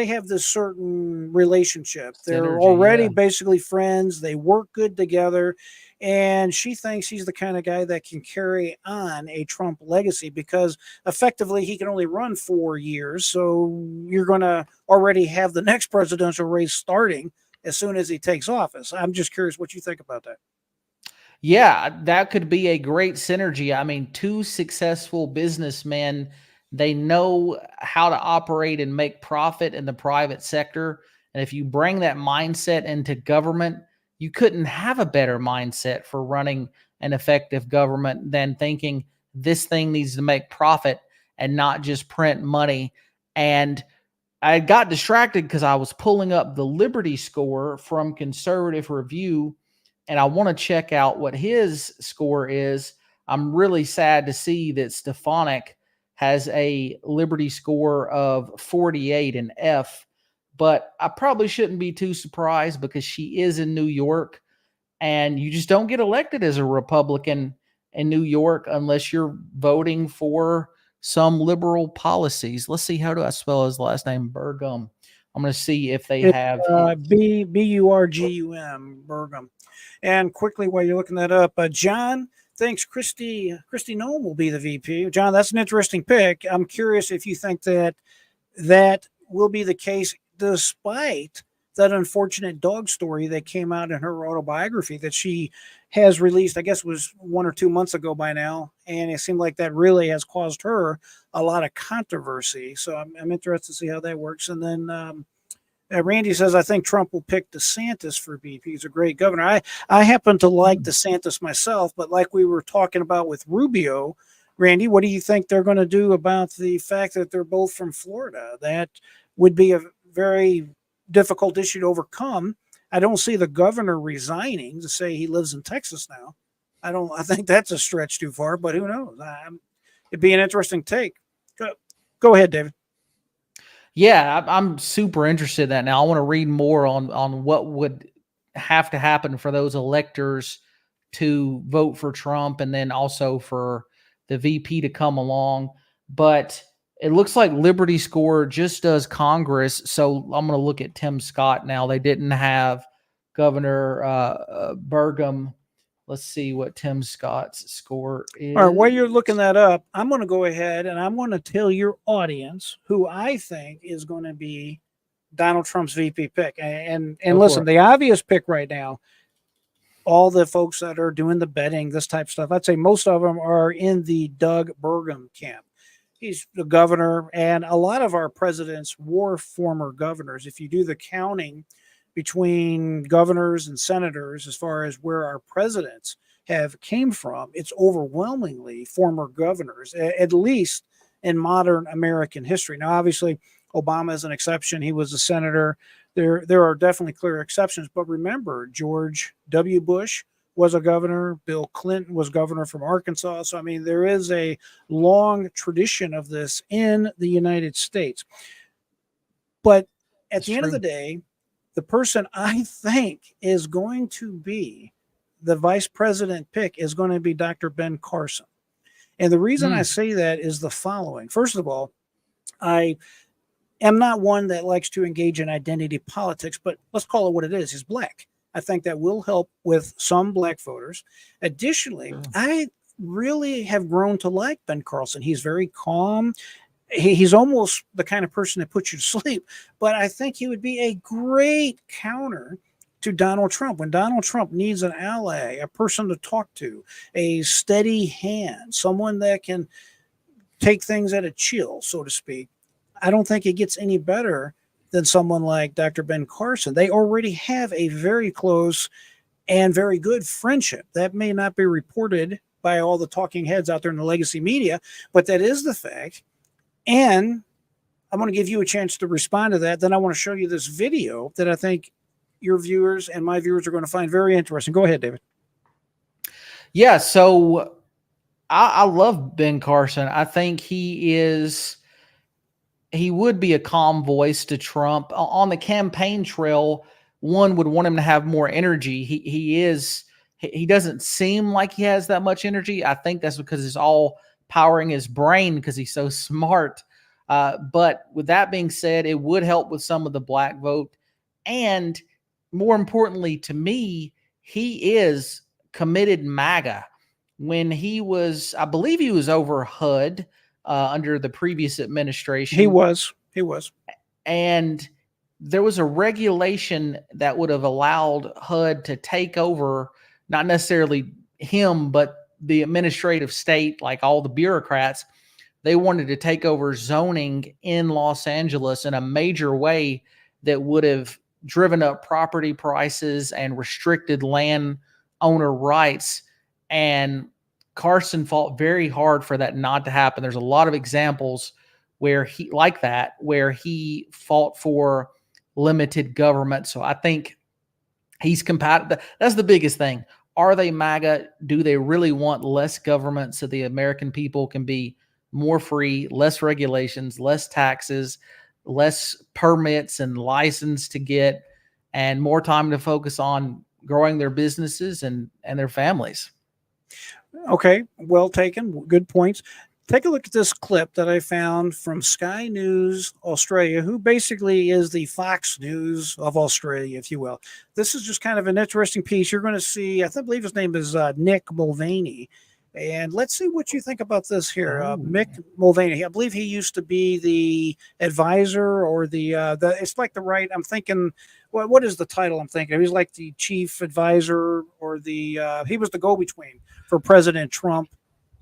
have this certain relationship. They're Synergy, already yeah. basically friends. They work good together. And she thinks he's the kind of guy that can carry on a Trump legacy because effectively he can only run 4 years. So you're going to already have the next presidential race starting as soon as he takes office. I'm just curious what you think about that. Yeah, that could be a great synergy. I mean, two successful businessmen, they know how to operate and make profit in the private sector. And if you bring that mindset into government, you couldn't have a better mindset for running an effective government than thinking this thing needs to make profit and not just print money. And I got distracted because I was pulling up the Liberty score from Conservative Review, and I want to check out what his score is. I'm really sad to see that Stefanik has a Liberty score of 48 in F, but I probably shouldn't be too surprised because she is in New York, and you just don't get elected as a Republican in New York unless you're voting for some liberal policies. Let's see, how do I spell his last name? Burgum. I'm going to see if they have Burgum, Burgum. And quickly, while you're looking that up, John thinks Kristi Noem will be the VP. John, that's an interesting pick. I'm curious if you think that will be the case, despite that unfortunate dog story that came out in her autobiography that she has released, I guess it was 1 or 2 months ago by now. And it seemed like that really has caused her a lot of controversy. So I'm interested to see how that works. And then Randy says, I think Trump will pick DeSantis for VP. He's a great governor. I happen to like DeSantis myself, but like we were talking about with Rubio, Randy, what do you think they're going to do about the fact that they're both from Florida? That would be a very difficult issue to overcome. I don't see the governor resigning to say he lives in Texas now. I think that's a stretch too far, but who knows? It'd be an interesting take. Go ahead, David. Yeah, I'm super interested in that now. I want to read more on what would have to happen for those electors to vote for Trump and then also for the VP to come along. But it looks like Liberty score just does Congress. So I'm going to look at Tim Scott now. They didn't have Governor Burgum. Let's see what Tim Scott's score is. All right, while you're looking that up, I'm going to go ahead and I'm going to tell your audience who I think is going to be Donald Trump's VP pick. And listen, the obvious pick right now, all the folks that are doing the betting, this type of stuff, I'd say most of them are in the Doug Burgum camp. He's the governor, and a lot of our presidents were former governors. If you do the counting between governors and senators, as far as where our presidents have came from, it's overwhelmingly former governors, at least in modern American history. Now, obviously, Obama is an exception. He was a senator. There are definitely clear exceptions, but remember, George W. Bush was a governor. Bill Clinton was governor from Arkansas. So, I mean, there is a long tradition of this in the United States. But at the end of the day, the person I think is going to be the vice president pick is going to be Dr. Ben Carson. And the reason I say that is the following. First of all, I am not one that likes to engage in identity politics, but let's call it what it is. He's black. I think that will help with some black voters. Additionally, I really have grown to like Ben Carson. He's very calm. He's almost the kind of person that puts you to sleep, but I think he would be a great counter to Donald Trump. When Donald Trump needs an ally, a person to talk to, a steady hand, someone that can take things at a chill, so to speak, I don't think it gets any better than someone like Dr. Ben Carson. They already have a very close and very good friendship. That may not be reported by all the talking heads out there in the legacy media, but that is the fact. And I'm going to give you a chance to respond to that. Then I want to show you this video that I think your viewers and my viewers are going to find very interesting. Go ahead, David. Yeah, so I love Ben Carson. I think he would be a calm voice to Trump. On the campaign trail, one would want him to have more energy. He doesn't seem like he has that much energy. I think that's because it's all powering his brain because he's so smart. But with that being said, it would help with some of the black vote. And more importantly to me, he is committed MAGA. When he was, I believe he was over HUD under the previous administration. He was. And there was a regulation that would have allowed HUD to take over, not necessarily him, but the administrative state, like all the bureaucrats. They wanted to take over zoning in Los Angeles in a major way that would have driven up property prices and restricted landowner rights. And Carson fought very hard for that not to happen. There's a lot of examples where he fought for limited government. So I think he's compatible. That's the biggest thing. Are they MAGA? Do they really want less government so the American people can be more free, less regulations, less taxes, less permits and license to get, and more time to focus on growing their businesses and their families? Okay, well taken. Good points. Take a look at this clip that I found from Sky News Australia, who basically is the Fox News of Australia, if you will. This is just kind of an interesting piece. You're going to see, I believe his name is Nick Mulvaney. And let's see what you think about this here. Mick Mulvaney, I believe he used to be the advisor or the it's like the right, I'm thinking, what is the title I'm thinking? He's like the chief advisor or he was the go-between for President Trump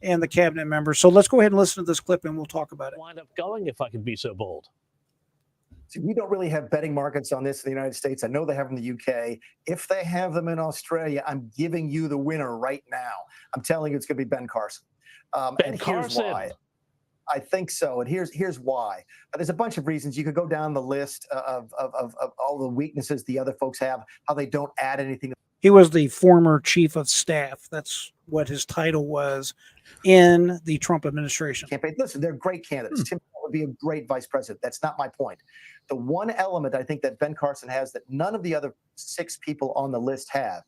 and the cabinet members. So let's go ahead and listen to this clip and we'll talk about it. Wind up going, if I could be so bold. See, we don't really have betting markets on this in the United States. I know they have them in the UK. If they have them in Australia, I'm giving you the winner right now. I'm telling you it's going to be Ben Carson. Ben Carson. Here's why. I think so. And here's why. There's a bunch of reasons. You could go down the list of all the weaknesses the other folks have, how they don't add anything. He was the former chief of staff. That's what his title was in the Trump administration. Campaign. Listen, they're great candidates. Tim would be a great vice president. That's not my point. The one element I think that Ben Carson has that none of the other 6 people on the list have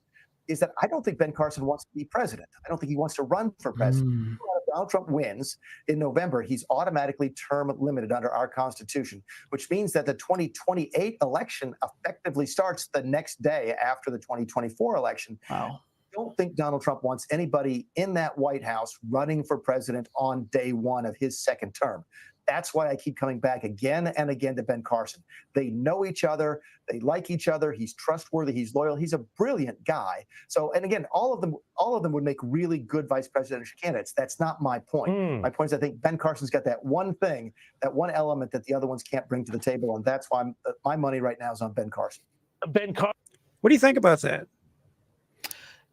is that I don't think Ben Carson wants to be president. I don't think he wants to run for president. If Donald Trump wins in November, he's automatically term limited under our Constitution, which means that the 2028 election effectively starts the next day after the 2024 election. Wow. I don't think Donald Trump wants anybody in that White House running for president on day one of his second term. That's why I keep coming back again and again to Ben Carson. They know each other. They like each other. He's trustworthy. He's loyal. He's a brilliant guy. So, and again, all of them would make really good vice presidential candidates. That's not my point. My point is I think Ben Carson's got that one thing, that one element that the other ones can't bring to the table. And that's why my money right now is on Ben Carson. What do you think about that?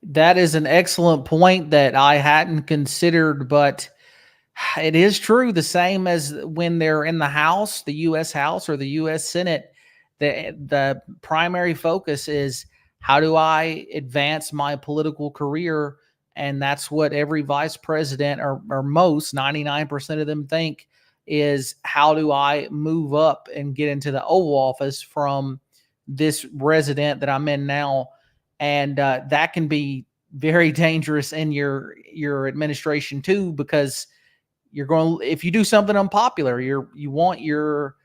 That is an excellent point that I hadn't considered, but it is true. The same as when they're in the House, the U.S. House or the U.S. Senate, the primary focus is how do I advance my political career? And that's what every vice president or most 99% of them think is how do I move up and get into the Oval Office from this resident that I'm in now, and that can be very dangerous in your administration too, because you're going, if you do something unpopular, you want your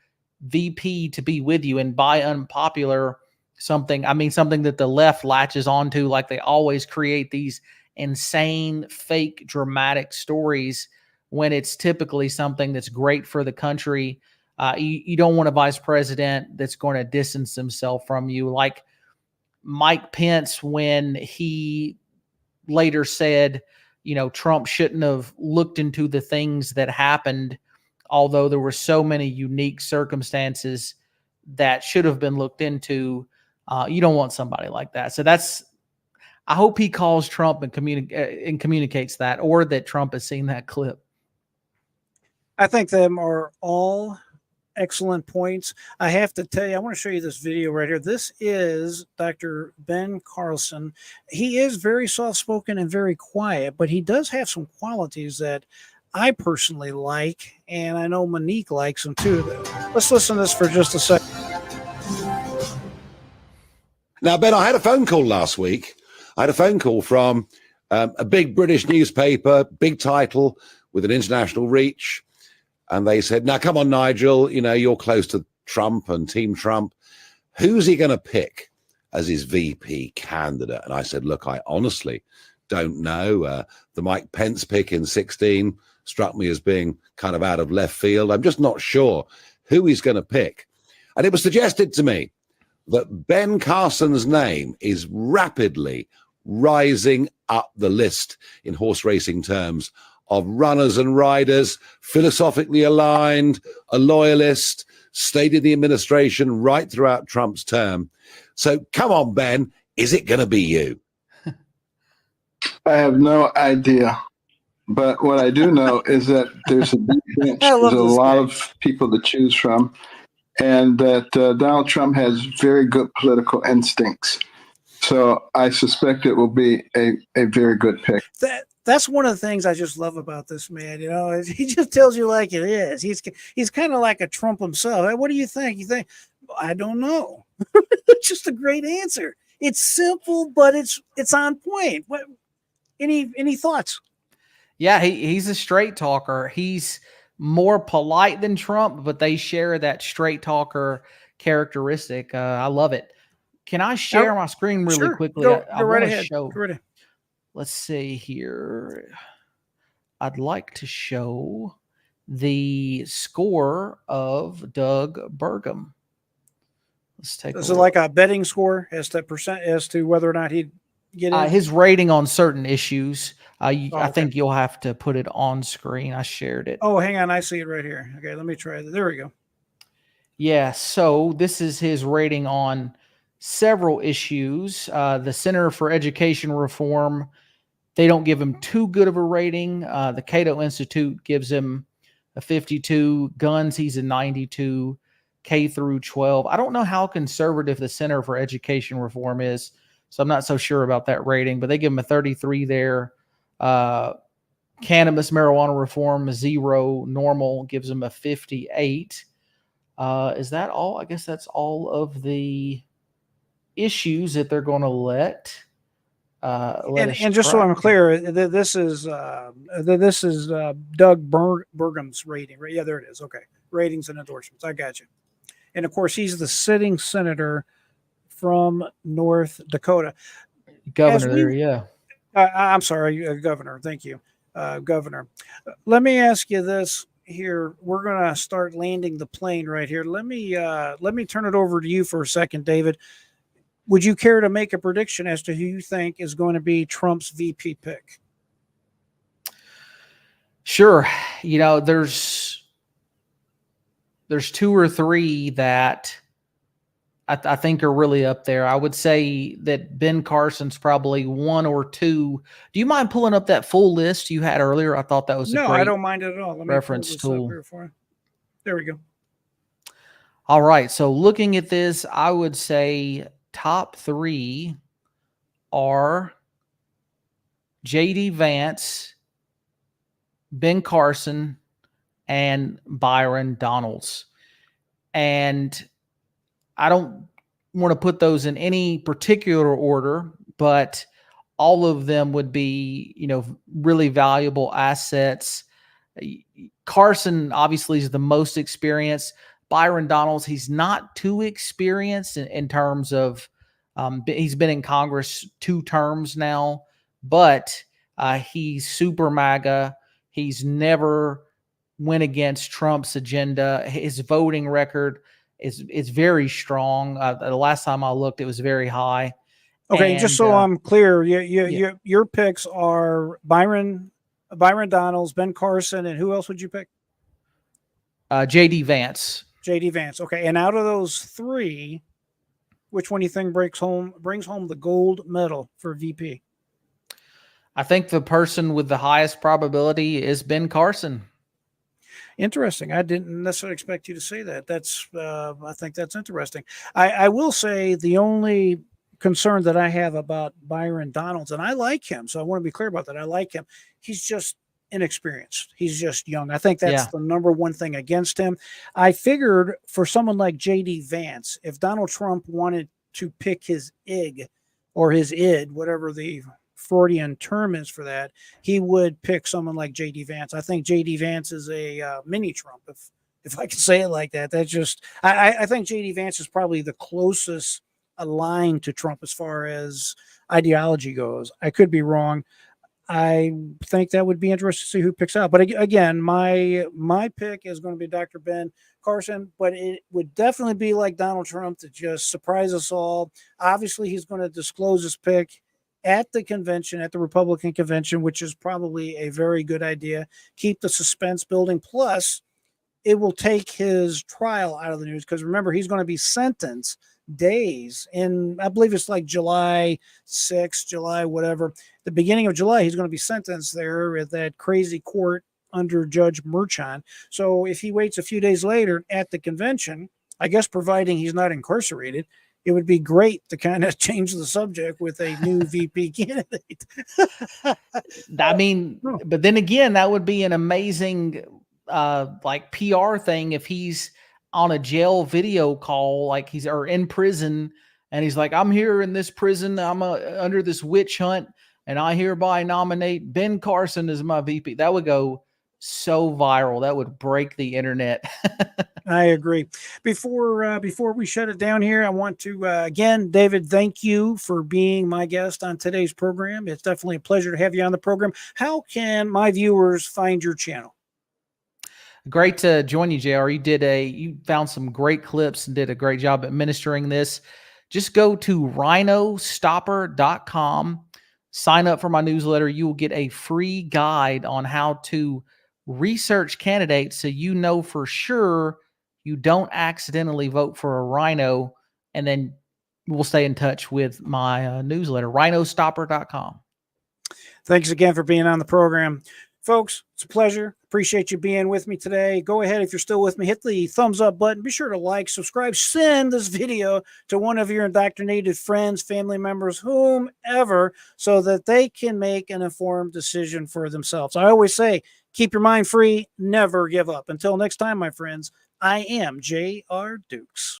VP to be with you, and by unpopular, something that the left latches onto, like they always create these insane, fake, dramatic stories when it's typically something that's great for the country. You don't want a vice president that's going to distance himself from you, like Mike Pence, when he later said, Trump shouldn't have looked into the things that happened, although there were so many unique circumstances that should have been looked into. You don't want somebody like that. So I hope he calls Trump and communicates that, or that Trump has seen that clip. I think them are all excellent points. I have to tell you, I want to show you this video right here. This is Dr. Ben Carlson. He is very soft-spoken and very quiet, but he does have some qualities that I personally like, and I know Monique likes them too. Let's listen to this for just a second. Now, Ben, I had a phone call last week. I had a phone call from a big British newspaper, big title with an international reach. And they said, now, come on, Nigel, you're close to Trump and Team Trump. Who's he going to pick as his VP candidate? And I said, look, I honestly don't know. The Mike Pence pick in 2016 struck me as being kind of out of left field. I'm just not sure who he's going to pick. And it was suggested to me that Ben Carson's name is rapidly rising up the list in horse racing terms of runners and riders, philosophically aligned, a loyalist, stayed in the administration right throughout Trump's term. So come on, Ben, is it going to be you? I have no idea. But what I do know is that there's a big bench, there's a lot of people to choose from, and that Donald Trump has very good political instincts. So I suspect it will be a very good pick. That's one of the things I just love about this man. He just tells you like it is. He's kind of like a Trump himself. Hey, what do you think? You think, I don't know. It's just a great answer. It's simple, but it's on point. What? Any thoughts? Yeah, he's a straight talker. He's more polite than Trump, but they share that straight talker characteristic. I love it. Can I share my screen really quickly? Go I right wanna ahead. show. Go right ahead. Let's see here. I'd like to show the score of Doug Burgum. Let's take. Is it like a betting score as to whether or not he'd get in? His rating on certain issues. I okay. think you'll have to put it on screen. I shared it. Oh, hang on. I see it right here. Okay, let me try that. There we go. Yeah, so this is his rating on several issues. The Center for Education Reform, they don't give him too good of a rating. The Cato Institute gives him a 52. Guns, he's a 92. K through 12. I don't know how conservative the Center for Education Reform is, so I'm not so sure about that rating, but they give him a 33 there. Cannabis marijuana reform, 0. Normal gives him a 58. Is that all? I guess that's all of the issues that they're going to let and just so I'm clear, this is Doug Burgum's rating, right? Yeah, there it is. Okay, ratings and endorsements. I got you. And of course, he's the sitting senator from North Dakota. Governor there, yeah. I'm sorry, Governor. Thank you, Governor. Let me ask you this here. We're going to start landing the plane right here. Let me turn it over to you for a second, David. Would you care to make a prediction as to who you think is going to be Trump's VP pick? Sure. There's 2 or 3 that I think are really up there. I would say that Ben Carson's probably 1 or 2. Do you mind pulling up that full list you had earlier? I thought that was a great I don't mind it at all. Let me reference pull this tool. up here for you. There we go. All right. So looking at this, I would say top 3 are J.D. Vance, Ben Carson, and Byron Donalds. And I don't want to put those in any particular order, but all of them would be, really valuable assets. Carson obviously is the most experienced. Byron Donalds, he's not too experienced in terms of he's been in Congress 2 terms now, but he's super MAGA. He's never went against Trump's agenda. His voting record is very strong. The last time I looked, it was very high. Okay, And, just so I'm clear, your picks are Byron Donalds, Ben Carson, and who else would you pick? J.D. Vance. J.D. Vance. Okay, and out of those 3, which one do you think brings home the gold medal for VP? I think the person with the highest probability is Ben Carson. Interesting. I didn't necessarily expect you to say that. I think that's interesting. I will say the only concern that I have about Byron Donalds, and I like him, so I want to be clear about that. I like him. He's just inexperienced. He's just young. I think that's the number one thing against him. I figured for someone like J.D. Vance, if Donald Trump wanted to pick his IG or his id, whatever the Freudian term is for that, he would pick someone like J.D. Vance. I think J.D. Vance is a mini Trump, if I can say it like that. That's just I think J.D. Vance is probably the closest aligned to Trump as far as ideology goes. I could be wrong. I think that would be interesting to see who picks out. But again, my pick is going to be Dr. Ben Carson, but it would definitely be like Donald Trump to just surprise us all. Obviously, he's going to disclose his pick at the convention, at the Republican convention, which is probably a very good idea. Keep the suspense building. Plus, it will take his trial out of the news because remember, he's going to be sentenced days in, I believe it's like July 6th, July, whatever. The beginning of July, he's going to be sentenced there at that crazy court under Judge Merchan. So if he waits a few days later at the convention, I guess providing he's not incarcerated, it would be great to kind of change the subject with a new VP candidate. I mean, but then again, that would be an amazing like PR thing if he's on a jail video call, like or in prison, and he's like, I'm here in this prison, I'm under this witch hunt, and I hereby nominate Ben Carson as my VP. That would go so viral. That would break the internet. I agree. Before we shut it down here, I want to again, David, thank you for being my guest on today's program. It's definitely a pleasure to have you on the program. How can my viewers find your channel? Great to join you, JR. You found some great clips and did a great job administering this. Just go to rhinostopper.com, sign up for my newsletter. You will get a free guide on how to research candidates so you know for sure you don't accidentally vote for a rhino, and then we'll stay in touch with my newsletter, rhinostopper.com. Thanks again for being on the program. Folks, it's a pleasure. Appreciate you being with me today. Go ahead, if you're still with me, hit the thumbs up button. Be sure to like, subscribe, send this video to one of your indoctrinated friends, family members, whomever, so that they can make an informed decision for themselves. I always say, keep your mind free, never give up. Until next time, my friends, I am J.R. Dukes.